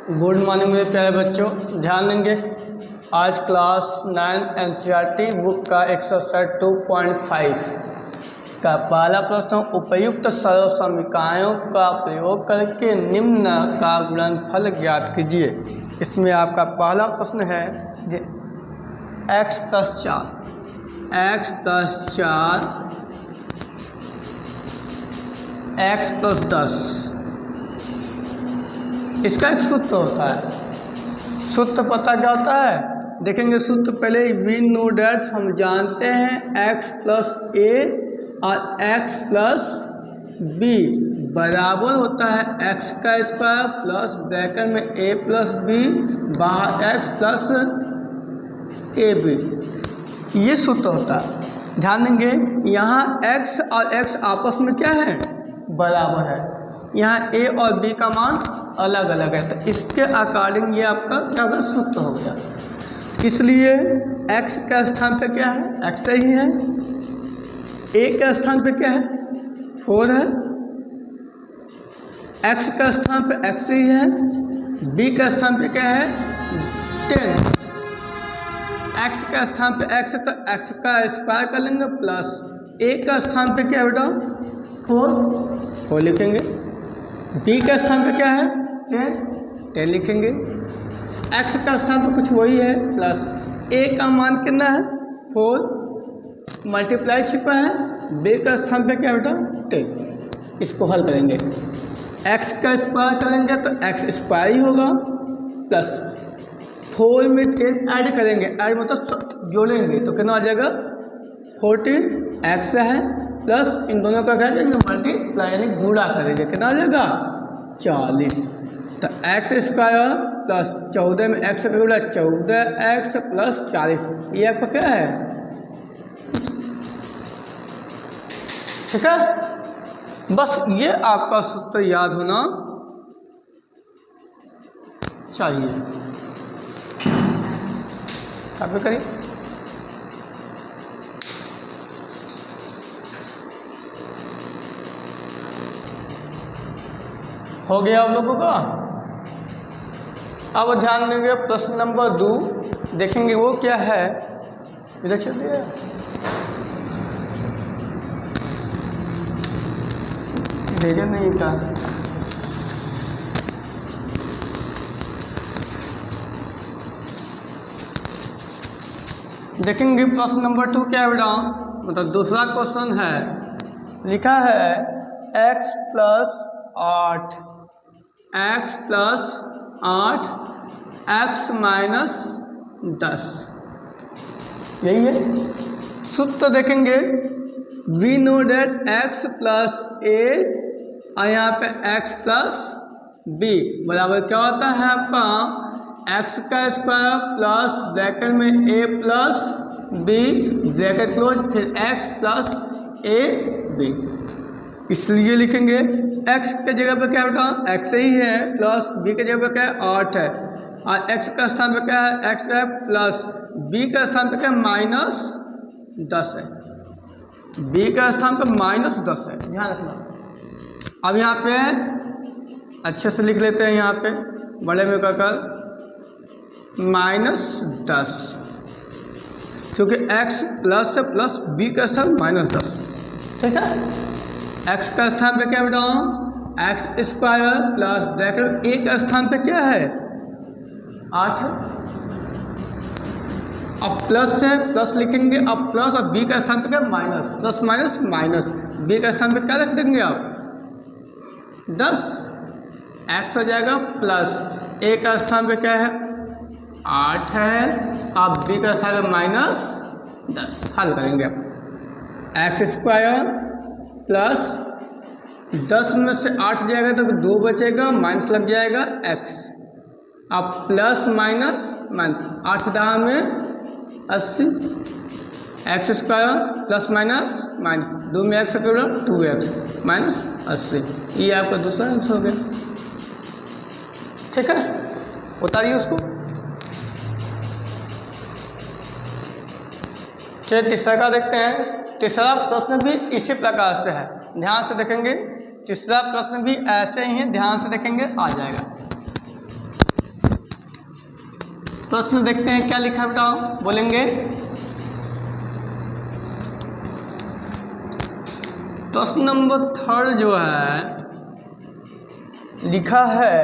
Good morning मेरे प्यारे बच्चों, ध्यान देंगे। आज क्लास 9 एनसीईआरटी बुक का एक्सरसाइज 2.5 का पहला प्रश्न, उपयुक्त सरल समीकरणों का प्रयोग करके निम्न का गुणनफल ज्ञात कीजिए। इसमें आपका पहला प्रश्न है कि x + 4 x + 10, इसका एक सूत्र होता है। सूत्र पता क्या होता है, देखेंगे सूत्र पहले। वी नो डैट, हम जानते हैं x + a और x + b बराबर होता है x² प्लस ब्रैकेट में a + b बाहर x + ab, ये सूत्र होता है। ध्यान देंगे, यहाँ x और x आपस में क्या है, बराबर है। यहाँ a और b का मान अलग अलग है, तो इसके अकॉर्डिंग ये आपका क्या होगा, सूत्र हो गया। इसलिए x का स्थान पे क्या है, x ही है। a का स्थान पे क्या है, 4 है। x का स्थान पे x ही है। b का स्थान पे क्या है, 10। x का स्थान पे x है तो x का स्क्वायर कर लेंगे, प्लस a का स्थान पे क्या है बेटा, 4 लिखेंगे। b का स्थान पे क्या है, 10 लिखेंगे। x का स्थान पर कुछ वही है, प्लस a का मान कितना है, 4 मल्टीप्लाई छिपा है। b का स्थान पे क्या बेटा, 10। इसको हल करेंगे, x का स्क्वायर करेंगे तो x² ही होगा, प्लस 4 में 10 ऐड करेंगे, ऐड मतलब जोड़ेंगे तो कितना आ जाएगा, 14x है, प्लस इन दोनों का क्या करेंगे, मल्टीप्लाई यानी गुणा करेंगे, कितना आ जाएगा, 40। तो x² प्लस 14 में x का गुणा 14x प्लस 40, ये आपका क्या है, ठीक है। बस ये आपका सूत्र याद होना चाहिए। कॉपी करिए। हो गया आप लोगों का। अब ध्यान देंगे प्रश्न नंबर 2, देखेंगे वो क्या है। इधर चलिए, भेजे नहीं था। देखेंगे प्रश्न नंबर 2 क्या है बेटा, मतलब दूसरा क्वेश्चन है। लिखा है x + 8 x - 10, यही है सूत्र। देखेंगे we know that x + a और यहाँ पे x + b बराबर क्या होता है आपका, x² प्लस ब्रैकेट में a + b ब्रैकेट क्लोज, फिर x + ab। इसलिए लिखेंगे x के जगह पे क्या बेटा, x ही है, प्लस b के जगह पे क्या है, 8 है, और x का स्थान पे क्या है, x है, प्लस b का स्थान पे क्या है, -10 है। b का स्थान पे -10 है, ध्यान रखना। अब यहाँ पे अच्छे से लिख लेते हैं, यहाँ पे बड़े में कहकर -10, क्योंकि x प्लस है, प्लस b का स्थान -10, ठीक है। x का स्थान पे क्या बेटा, x² प्लस ब्रैकेट a का स्थान पे क्या है, 8 है। अब प्लस है, प्लस लिखेंगे, अब प्लस और b का स्थान पे क्या, minus, plus minus minus, b का स्थान पे क्या रख देंगे आप, 10, x हो जाएगा, प्लस a का स्थान पे क्या है, 8 है, अब b का स्थान पे -10। हल करेंगे आप, x² प्लस 10 में से 8 जाएगा तो 2 बचेगा, माइनस लग जाएगा x। अब प्लस माइनस माइनस, 8 10 में 80, x² प्लस माइनस माइनस 2 में x का 2x -80, ये आपका दूसरा आंसर हो गया, ठीक है। उतारिए उसको। चलिए तीसरा का देखते हैं। तीसरा प्रश्न भी इसी प्रकार से है, ध्यान से देखेंगे। तीसरा प्रश्न भी ऐसे ही है, ध्यान से देखेंगे, आ जाएगा। प्रश्न देखते हैं क्या लिखा है, बताओ बोलेंगे। प्रश्न नंबर 3 जो है लिखा है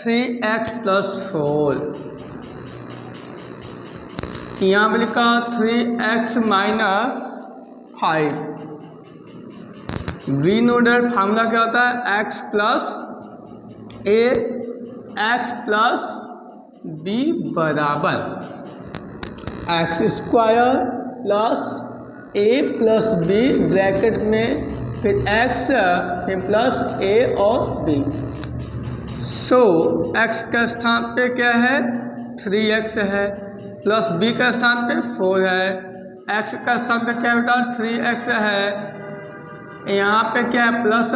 3x + 4। यहाँ पे लिखा 3x - 5। We know that formula क्या होता है, x + a x + b बराबर x² + a + b ब्रैकेट में फिर x फिर प्लस a और b। सो x का स्थान पे क्या है 3x है, प्लस b का स्थान पे 4 है, x का स्थान पे क्या बेटा 3x है, यहाँ पे क्या है प्लस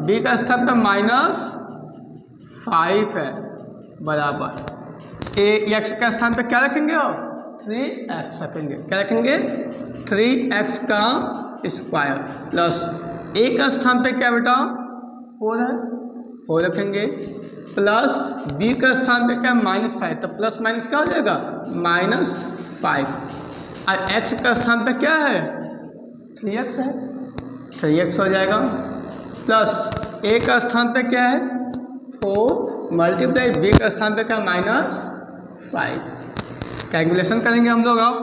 b का स्थान पे -5 है बराबर x का स्थान पे क्या रखेंगे और 3x रखेंगे। क्या रखेंगे 3x का स्क्वायर प्लस a का स्थान पे क्या बेटा 4 है 4 रखेंगे, प्लस b का स्थान पे क्या -5, तो प्लस माइनस क्या हो जाएगा -5, और x का स्थान पे क्या है 3x है 3x हो जाएगा, प्लस a का स्थान पे क्या है 4 मल्टीप्लाई b का स्थान पे क्या -5। कैलकुलेशन करेंगे हम लोग। अब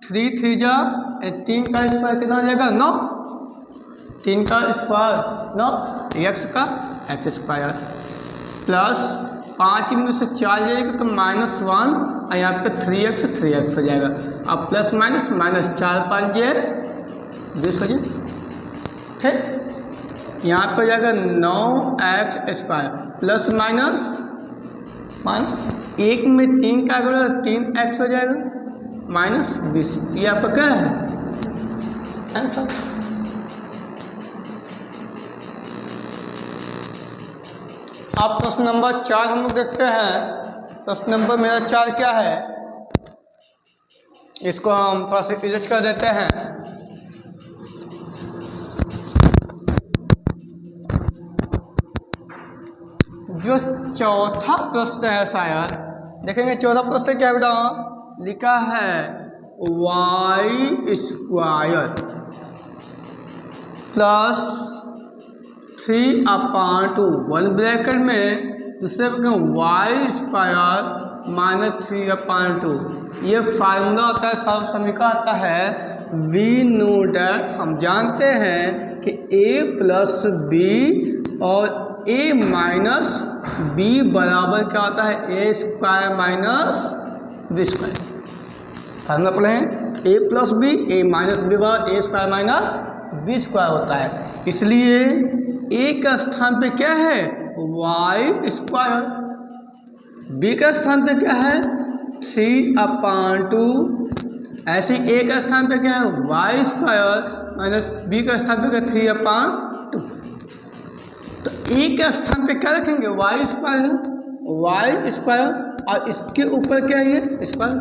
3 3 जा 3 का स्क्वायर कितना हो जाएगा 9, 3 का स्क्वायर 9 x का x² प्लस 5 में से 4 जाएगा तो -1 और यहाँ पे 3x हो जाएगा। अब प्लस माइनस -4 5 20 हो जाए, ठीक। यहाँ पे हो जाएगा 9x² प्लस माइनस 1 में 3 का 3x हो जाएगा -20। ये आपका क्या है आंसर। अब प्रश्न नंबर 4 हम लोग देखते हैं। प्रश्न नंबर मेरा 4 क्या है, इसको हम थोड़ा सा इरेज कर देते हैं। जो चौथा प्रश्न है शायद देखेंगे, चौथा प्रश्न क्या बेटा लिखा है y² प्लस 3/2 ब्रैकेट में दूसरे y² -3/2। ये फार्मूला होता है, सब समीकरण आता है। वी नो डैट हम जानते हैं कि a + b और a - b बराबर क्या होता है a² - b²। फार्मूला पढ़े a + b a - b बराबर a² - b² होता है। इसलिए a का स्थान पे क्या है y², b का स्थान पे क्या है 3/2, ऐसे a का स्थान पे क्या है y² - b का स्थान पे क्या 3/2। तो a का स्थान पे क्या रखेंगे y² है y² और इसके ऊपर क्या है स्क्वायर,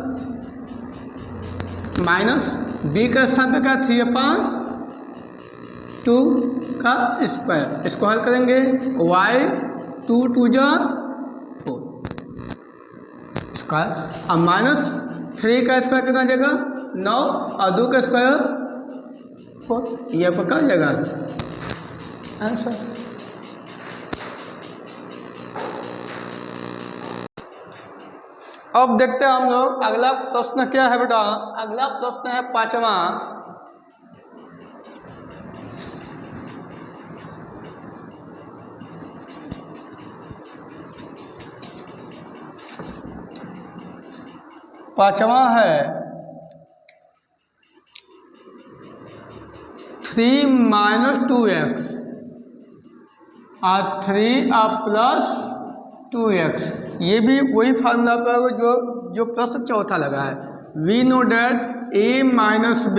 माइनस b का स्थान पे क्या 3/2 का स्क्वायर। इसको हल करेंगे y 2 2 जा 4 स्क्वायर और -3 का स्क्वायर कितना जाएगा 9 और 2 का स्क्वायर 4। ये आपका क्या जाएगा आंसर। अब देखते हैं हम लोग अगला प्रश्न क्या है बेटा। अगला प्रश्न है 5वां। है 3 - 2x और 3 + 2x। ये भी वही फार्मूला पर जो प्रश्न चौथा लगा है। We know that a - b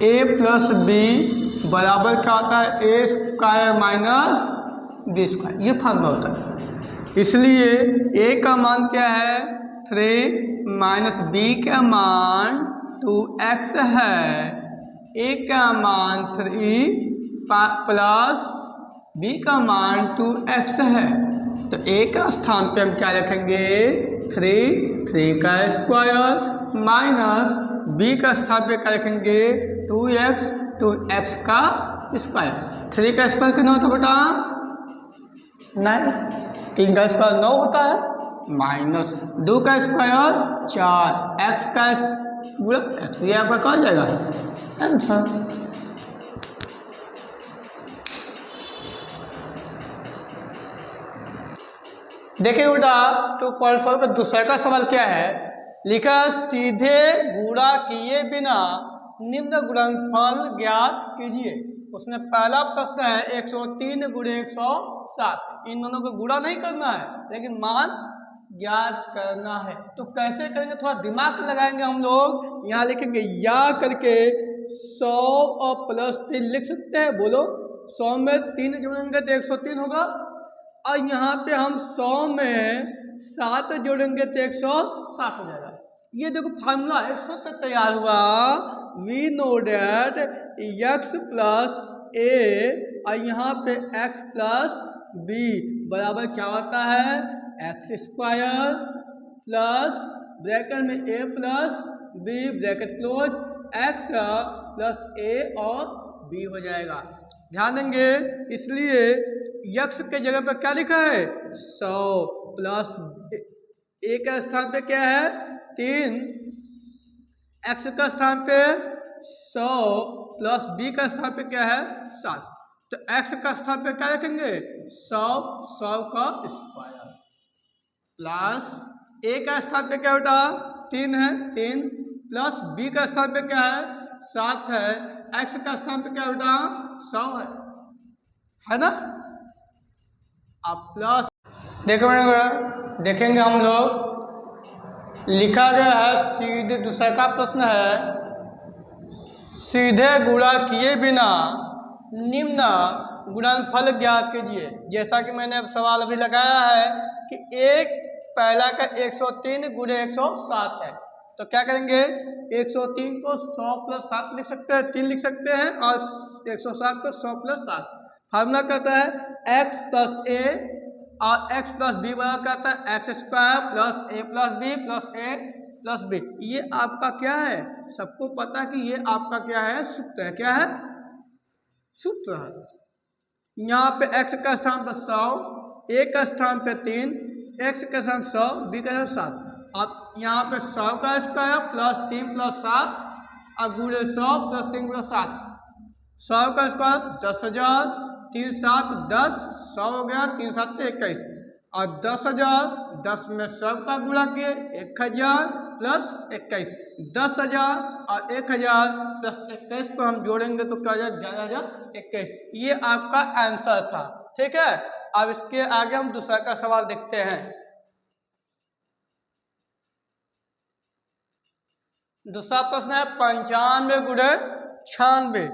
a + b बराबर क्या होता है a² - b²। ये फार्मूला होता है। इसलिए a का मान क्या है 3 - b का मान 2x है, a का मान 3 प्लस b का मान 2x है। तो a का स्थान पे हम क्या रखेंगे 3 का स्क्वायर माइनस b का स्थान पे क्या रखेंगे 2x, 2x का स्क्वायर। 3 का स्क्वायर कितना होता है बेटा 9, 3 का स्क्वायर 9 होता है, माइनस 2 का स्क्वायर 4, x का पूरा x, ये आपका क्या हो जाएगा आंसर। देखिए बेटा 2.4 का दूसरा का सवाल क्या है, लिखा सीधे गुणा किए बिना निम्न गुणनफल ज्ञात कीजिए। उसने पहला प्रश्न है 103 गुणे 107, इन दोनों को गुणा नहीं करना है लेकिन मान ज्ञात करना है। तो कैसे करेंगे, थोड़ा दिमाग लगाएंगे हम लोग। यहाँ लिखेंगे या करके 100 और प्लस 3 लिख सकते हैं, बोलो 100 में 3 जोड़ेंगे तो 103 होगा, और यहाँ पे हम 100 में 7 जोड़ेंगे तो 107 हो जाएगा। ये देखो फार्मूला 100 तक तैयार हुआ। We know that x plus a और यहाँ पे x प्लस बी बराबर क्या होता है एक्स स्क्वायर प्लस ब्रैकेट में a plus b bracket close, x plus a और बी हो जाएगा। ध्यान देंगे, इसलिए यक्स के जगह पर क्या लिखा है 100 प्लस ए का स्थान पे क्या है 3, एक्स का स्थान पे 100 प्लस बी का स्थान पे क्या है 7। तो एक्स का स्थान पे क्या रखेंगे 100 का स्क्वायर प्लस ए का स्थान पे क्या बेटा 3 है 3, प्लस बी का स्थान पे क्या है 7 है, एक्स का स्थान पे क्या बेटा 100 है ना। अब प्लस देखो देखेंगे हम लोग, लिखा गया है सीधे, दूसरा का प्रश्न है सीधे गुणा किए बिना निम्न गुणनफल ज्ञात कीजिए। जैसा कि मैंने अब सवाल अभी लगाया है कि एक पहला का 103 गुणे 107 है, तो क्या करेंगे 103 को 100 प्लस 7 लिख सकते हैं, 3 लिख सकते हैं, और 107 को 100 प्लस 7। फार्मूला कहता है x प्लस ए और x प्लस बी बराबर कहता है एक्स स्क्वायर प्लस ए प्लस बी प्लस ए प्लस बी। ये आपका क्या है, सबको पता है कि ये आपका क्या है सूत्र है, क्या है सूत्र है। यहाँ पे x का स्थान पर 100, a का स्थान पे 3, x का स्थान 100, b का स्थान 7। अब यहाँ पे 100 का स्क्वायर प्लस 3 प्लस 7 और गुणे 100 प्लस 3 गुणे 7, 100 का स्क्वायर 10,000, 3 7 10, 100 हो गया, 3 7 21, और 10,000 10 में 100 का गुणा किए 1000 प्लस 21, 10,000 और 1000 प्लस 21 को हम जोड़ेंगे तो क्या जाए 11,021। ये आपका आंसर था, ठीक है। अब इसके आगे हम दूसरा का सवाल देखते हैं। दूसरा प्रश्न है 95 गुणे 96,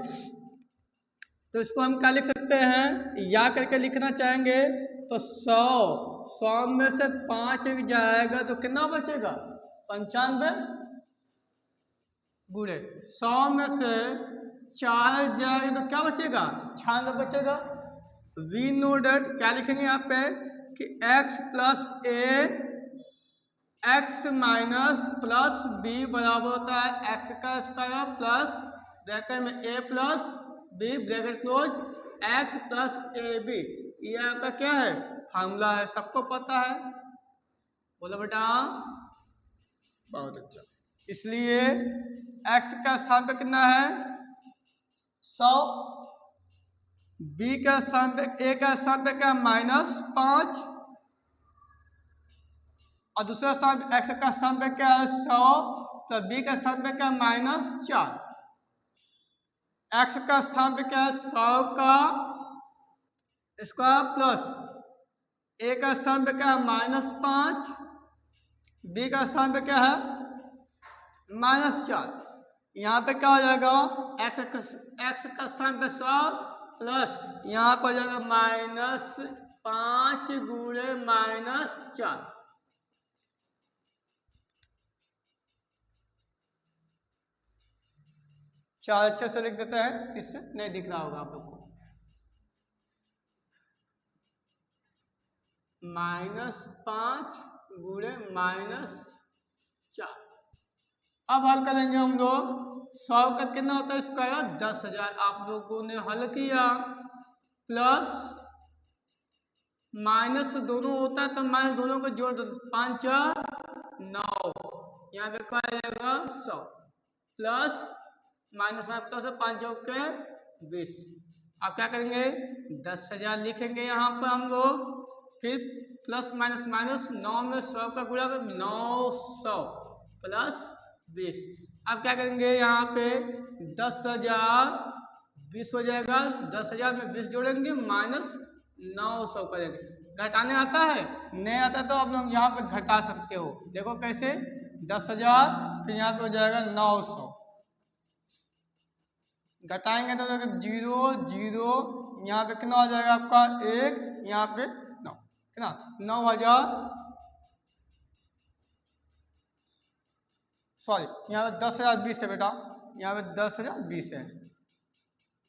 तो इसको हम क्या लिख सकते हैं, या करके लिखना चाहेंगे तो 100 में से 5 जाएगा तो कितना बचेगा 95 गुणे 100 में से 4 जाएगा तो क्या बचेगा 96 बचेगा। वी नो डेट क्या लिखेंगे यहाँ पे कि x plus a x minus plus b बराबर होता है एक्स का स्क्वायर प्लस ब्रैकेट में a plus b bracket close, x plus a b. ये आपका क्या है फार्मूला है, सबको पता है, बोलो बेटा बहुत अच्छा। इसलिए x का स्थान पे कितना है 100, b का स्थान पे a का स्थान पे क्या -5, और दूसरा स्थान x का स्थान पे क्या है 100, तो b का स्थान पे क्या -4, x का स्थान पे क्या है 100 का स्क्वायर प्लस a का स्थान पे क्या है -5, b का स्थान पे क्या है -4। यहाँ पे क्या हो जाएगा x का स्थान पे 100 प्लस यहाँ पर हो जाएगा -5 गुणे -4। चार अच्छे से लिख देते हैं, इससे नहीं दिख रहा होगा आप लोग को। -5 गुणे -4। अब हल करेंगे हम लोग। 100 का कितना होता है स्क्वायर? 10,000। आप लोगों ने हल किया, प्लस माइनस दोनों होता है तो माइनस दोनों को जोड़ दो, 5 9, यहाँ पे क्या आ जाएगा 100, प्लस माइनस में प्लस 5 के 20। अब क्या करेंगे? 10,000 लिखेंगे यहाँ पर हम लोग, फिर प्लस माइनस माइनस, 9 में 100 का गुणा 900 प्लस 20। अब क्या करेंगे? यहाँ पे 10,000 20 हो जाएगा, 10,000 में 20 जोड़ेंगे, -900 करेंगे। घटाने आता है? नहीं आता तो आप लोग यहाँ पे घटा सकते हो। देखो कैसे, 10,000 फिर यहाँ पे हो जाएगा 900, घटाएंगे तो 0 0, यहाँ पे कितना हो जाएगा आपका 1, यहाँ पे 9, कितना 9,000, सॉरी यहाँ पे 10,020 है बेटा, यहाँ पे 10,020 है,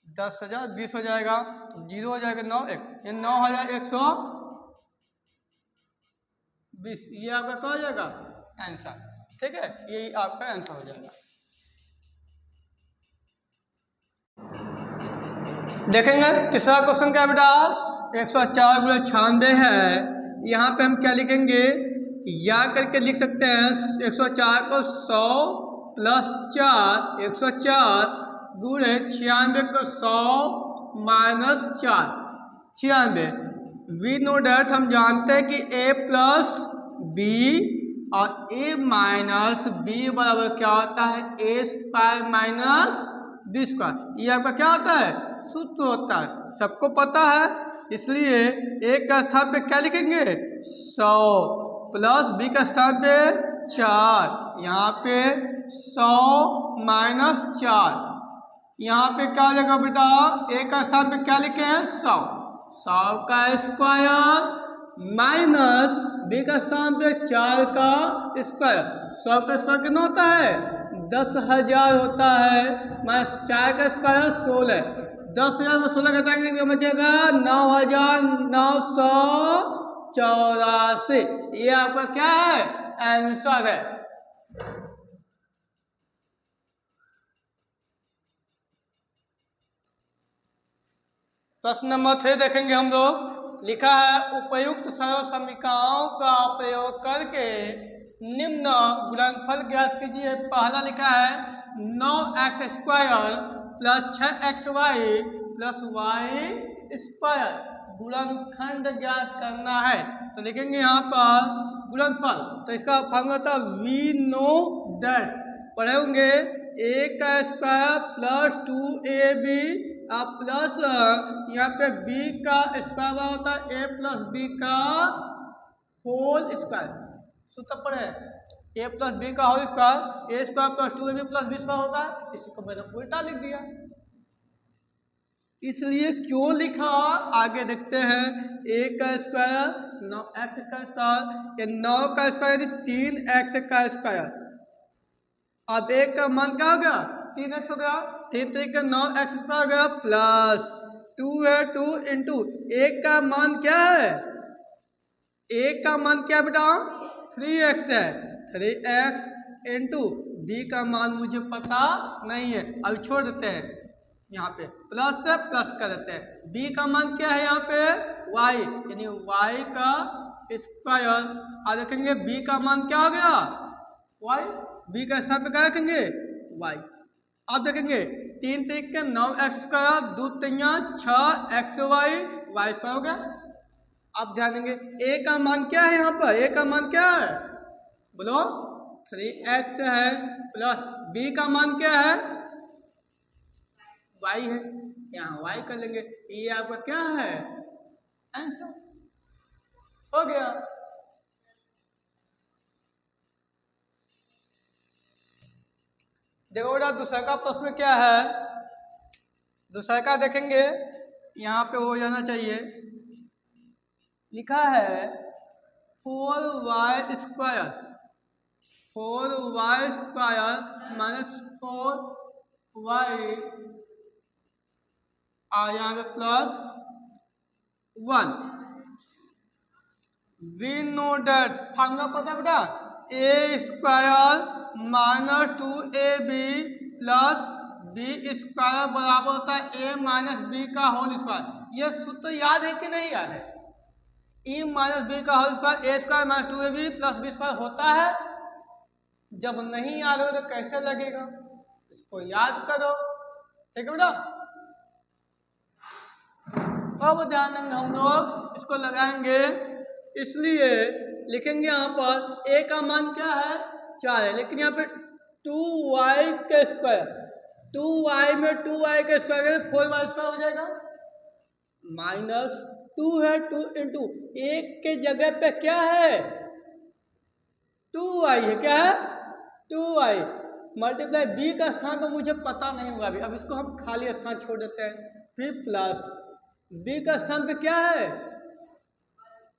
10,020 हो जाएगा, 0 हो जाएगा 9 1, ये 9,120, ये आपका क्या हो जाएगा आंसर। ठीक है, यही आपका आंसर हो जाएगा। देखेंगे तीसरा क्वेश्चन क्या बेटा, 104 गुणा 96 है। यहाँ पे हम क्या लिखेंगे? या करके लिख सकते हैं 104 को 100 प्लस 4, 104 गुणे 96 को 100 माइनस 4, 96। वी नो डैट, हम जानते हैं कि a प्लस बी और a माइनस बी बराबर क्या होता है? a square minus B square. ये आपका क्या होता है? सूत्र होता है, सबको पता है। इसलिए a का स्थान पे क्या लिखेंगे? 100 प्लस बी का स्थान पे 4, यहाँ पे 100 माइनस 4, यहाँ पे क्या हो जाएगा बेटा? a का स्थान पे क्या लिखे हैं? 100, 100 का स्क्वायर माइनस बी का स्थान पे 4 का स्क्वायर। 100 का स्क्वायर कितना होता है? 10,000 होता है, माइनस 4 का स्क्वायर 16, 10,000 में 16 घटाएंगे तो बचेगा 9,984। ये आपका क्या है? आंसर है। प्रश्न नंबर 3 देखेंगे हम लोग। लिखा है उपयुक्त सरल समीकरणों का प्रयोग करके निम्न गुणनफल ज्ञात कीजिए। पहला लिखा है 9x square plus 6xy plus y square, गुणनखंड ज्ञात करना है। तो लिखेंगे यहाँ पर गुणनफल, तो इसका फॉर्मूला था वी नो दैट, पढ़े होंगे a का स्क्वायर प्लस 2ab प्लस यहाँ पे b का स्क्वायर होता है a प्लस b का होल स्क्वायर। सूत्र पढ़े, a प्लस b का whole square, a square plus 2ab plus b square होता है। इसी को मैंने उल्टा लिख दिया। इसलिए क्यों लिखा आगे देखते हैं। a का स्क्वायर 9x का स्क्वायर, 9 का स्क्वायर 3x का स्क्वायर। अब एक का मान क्या हो गया? 3x हो गया, 3 3 का 9x स्क्वायर हो गया, प्लस 2 है 2 इंटू एक का मान क्या है? एक का मान क्या बेटा? 3x है, 3x इंटू बी का मान मुझे पता नहीं है, अब छोड़ देते हैं, यहाँ पे प्लस से प्लस कर देते हैं। बी का मान क्या है यहाँ पे? y, यानी y का स्क्वायर। अब देखेंगे बी का मान क्या हो गया? y, बी का स्थान पे क्या रखेंगे? y। अब देखेंगे 3 3 के 9x square, 2 3 6xy, y square हो गया। अब ध्यान देंगे a का मान क्या है यहाँ पर? a का मान क्या है? बोलो 3x है, प्लस b का मान क्या है? y है, यहाँ y कर लेंगे। ये आपका क्या है? आंसर हो गया। देखो बेटा दूसरा का प्रश्न क्या है। दूसरा का देखेंगे, यहाँ पे हो जाना चाहिए। लिखा है 4y square, 4y square minus 4y और यहाँ पे plus 1 we know that formula पता है बेटा, a square minus 2ab plus b square बराबर होता है ए माइनस बी का होल स्क्वायर। ये सूत्र याद है कि नहीं याद है? ए माइनस बी का whole square a square minus 2ab plus b square होता है। जब नहीं याद हो तो कैसे लगेगा, इसको याद करो, ठीक है बेटा। अब ध्यान देंगे हम लोग, इसको लगाएंगे, इसलिए लिखेंगे यहाँ पर a का मान क्या है 4 है, लेकिन यहाँ पे 2y का स्क्वायर, 2y में 2y का स्क्वायर 4y स्क्वायर हो जाएगा, माइनस 2 है 2 इंटू एक के जगह पे क्या है 2y है, क्या है 2y मल्टीप्लाई b का स्थान पर मुझे पता नहीं हुआ अभी, अब इसको हम खाली स्थान छोड़ देते हैं, फिर प्लस b का स्थान पे क्या है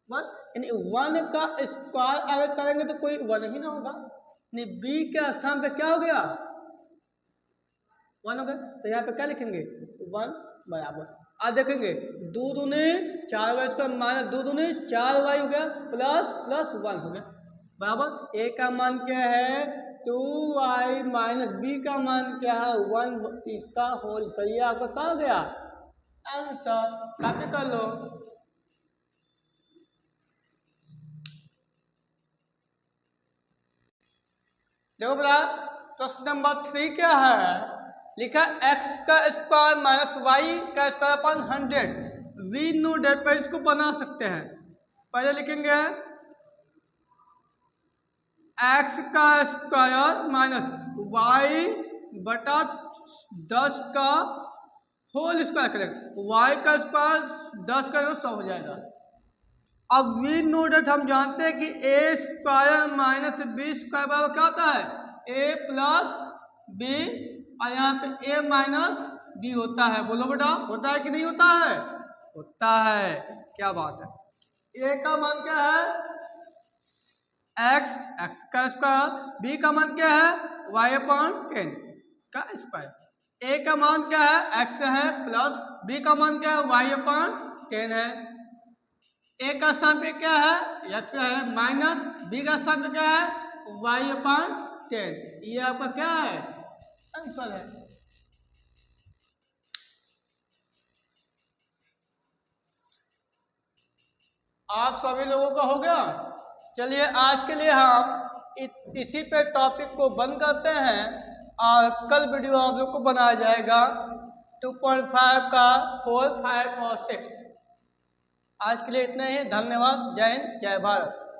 1, यानी 1 का स्क्वायर अगर करेंगे तो कोई 1 ही ना होगा, यानी b के स्थान पे क्या हो गया 1 हो गया। तो यहाँ पे क्या लिखेंगे 1 बराबर, आज देखेंगे 2 दूनी 4y स्क्वायर माइनस 2 दूनी 4y हो गया प्लस प्लस 1 हो गया बराबर। a का मान क्या है 2y माइनस b का मान क्या है 1 इसका होल स्क्वायर, ये आपका क्या हो गया आंसर, कॉपी कर लो। देखो बेटा प्रश्न नंबर 3 क्या है, लिखा x का स्क्वायर माइनस वाई का स्क्वायर अपन 100, वी नो डेट पर इसको बना सकते हैं। पहले लिखेंगे x का स्क्वायर माइनस वाई बटा 10 का होल स्क्वायर करेंगे, y का स्क्वायर 10 का 100 हो जाएगा। अब वी नो डेट हम जानते हैं कि ए स्क्वायर माइनस बी स्क्वायर बराबर क्या होता है ए प्लस बी, और यहाँ पे ए माइनस बी होता है, बोलो बेटा होता है कि नहीं होता है, होता है, क्या बात है। ए का मान क्या है एक्स का स्क्वायर, बी का मान क्या है वाई अपॉन 10 का स्क्वायर, ए का मान क्या है एक्स है प्लस बी का मान क्या है वाई अपॉन 10 है, ए का स्थान पे क्या है एक्स है माइनस बी का स्थान पे क्या है वाई अपॉन 10, ये आपका क्या है आंसर है। आप सभी लोगों का हो गया। चलिए आज के लिए हम इसी पे टॉपिक को बंद करते हैं और कल वीडियो आप लोग को बनाया जाएगा 2.5 का 4, 5 और 6। आज के लिए इतना ही, धन्यवाद, जय हिंद जय भारत।